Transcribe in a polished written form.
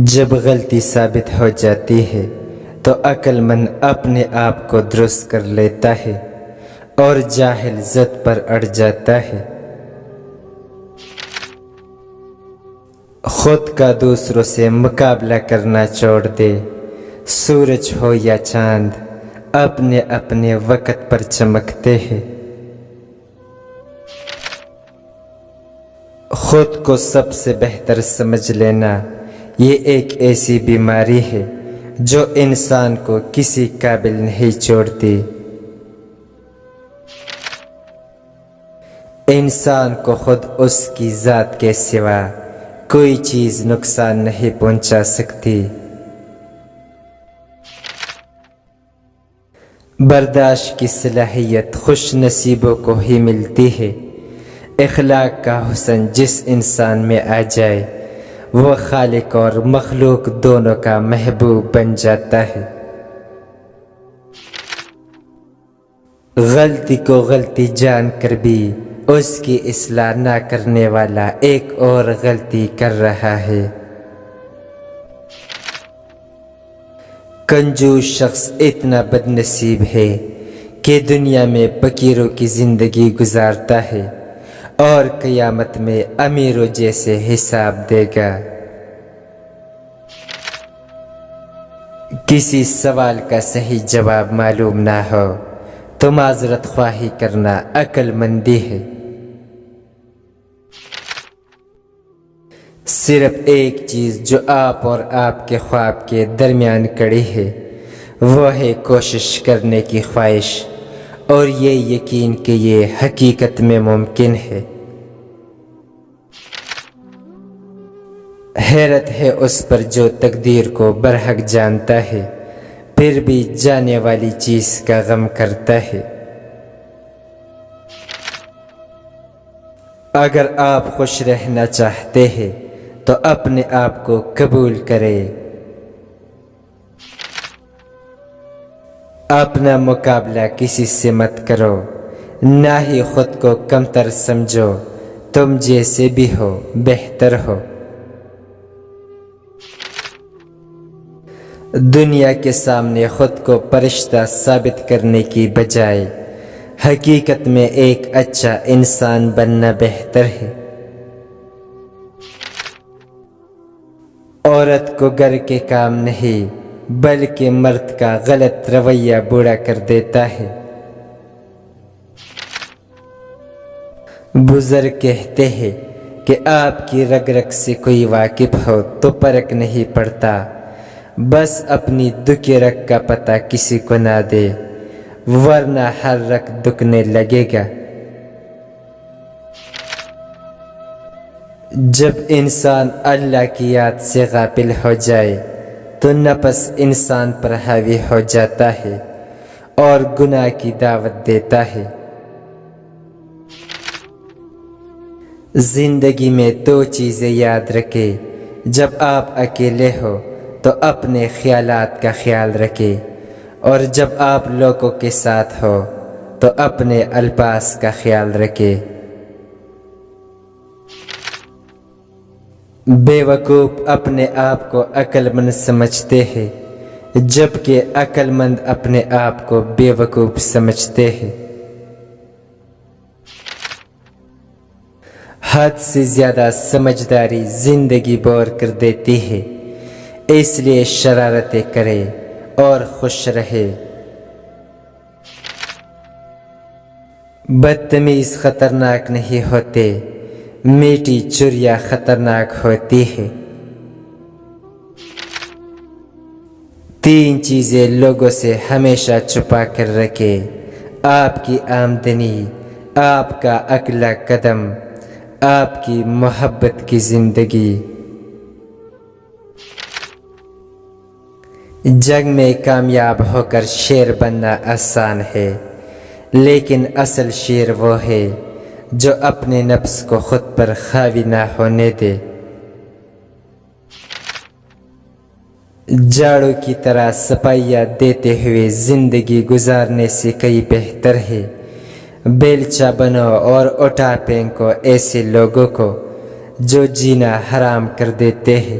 جب غلطی ثابت ہو جاتی ہے تو عقل مند اپنے آپ کو درست کر لیتا ہے اور جاہل ضد پر اڑ جاتا ہے۔ خود کا دوسروں سے مقابلہ کرنا چھوڑ دے، سورج ہو یا چاند اپنے اپنے وقت پر چمکتے ہیں۔ خود کو سب سے بہتر سمجھ لینا یہ ایک ایسی بیماری ہے جو انسان کو کسی قابل نہیں چھوڑتی۔ انسان کو خود اس کی ذات کے سوا کوئی چیز نقصان نہیں پہنچا سکتی۔ برداشت کی صلاحیت خوش نصیبوں کو ہی ملتی ہے۔ اخلاق کا حسن جس انسان میں آ جائے وہ خالق اور مخلوق دونوں کا محبوب بن جاتا ہے۔ غلطی کو غلطی جان کر بھی اس کی اصلاح نہ کرنے والا ایک اور غلطی کر رہا ہے۔ کنجوس شخص اتنا بد نصیب ہے کہ دنیا میں فقیروں کی زندگی گزارتا ہے اور قیامت میں امیروں جیسے حساب دے گا۔ کسی سوال کا صحیح جواب معلوم نہ ہو تو معذرت خواہی کرنا عقل مندی ہے۔ صرف ایک چیز جو آپ اور آپ کے خواب کے درمیان کڑی ہے وہ ہے کوشش کرنے کی خواہش اور یہ یقین کہ یہ حقیقت میں ممکن ہے۔ حیرت ہے اس پر جو تقدیر کو برحق جانتا ہے پھر بھی جانے والی چیز کا غم کرتا ہے۔ اگر آپ خوش رہنا چاہتے ہیں تو اپنے آپ کو قبول کرے۔ اپنا مقابلہ کسی سے مت کرو، نہ ہی خود کو کمتر سمجھو، تم جیسے بھی ہو بہتر ہو۔ دنیا کے سامنے خود کو فرشتہ ثابت کرنے کی بجائے حقیقت میں ایک اچھا انسان بننا بہتر ہے۔ عورت کو گھر کے کام نہیں بلکہ مرد کا غلط رویہ بوڑھا کر دیتا ہے۔ بزرگ کہتے ہیں کہ آپ کی رگ رگ سے کوئی واقف ہو تو فرق نہیں پڑتا، بس اپنی دکھی رگ کا پتہ کسی کو نہ دے ورنہ ہر رگ دکھنے لگے گا۔ جب انسان اللہ کی یاد سے غافل ہو جائے تو نفس انسان پر حاوی ہو جاتا ہے اور گناہ کی دعوت دیتا ہے۔ زندگی میں دو چیزیں یاد رکھے، جب آپ اکیلے ہو تو اپنے خیالات کا خیال رکھے اور جب آپ لوگوں کے ساتھ ہو تو اپنے الفاظ کا خیال رکھے۔ بے وقوف اپنے آپ کو عقل مند سمجھتے ہیں جبکہ عقل مند اپنے آپ کو بے وقوف سمجھتے ہیں۔ حد سے زیادہ سمجھداری زندگی بور کر دیتی ہے، اس لیے شرارتیں کرے اور خوش رہے۔ بدتمیز خطرناک نہیں ہوتے، میٹھی چڑیا خطرناک ہوتی ہے۔ تین چیزیں لوگوں سے ہمیشہ چھپا کر رکھے، آپ کی آمدنی، آپ کا اگلا قدم، آپ کی محبت کی زندگی۔ جنگ میں کامیاب ہو کر شیر بننا آسان ہے لیکن اصل شیر وہ ہے جو اپنے نفس کو خود پر حاوی نہ ہونے دے۔ جھاڑو کی طرح صفائیاں دیتے ہوئے زندگی گزارنے سے کئی بہتر ہے بیلچہ بنو اور اٹھا پھینکو ایسے لوگوں کو جو جینا حرام کر دیتے ہیں۔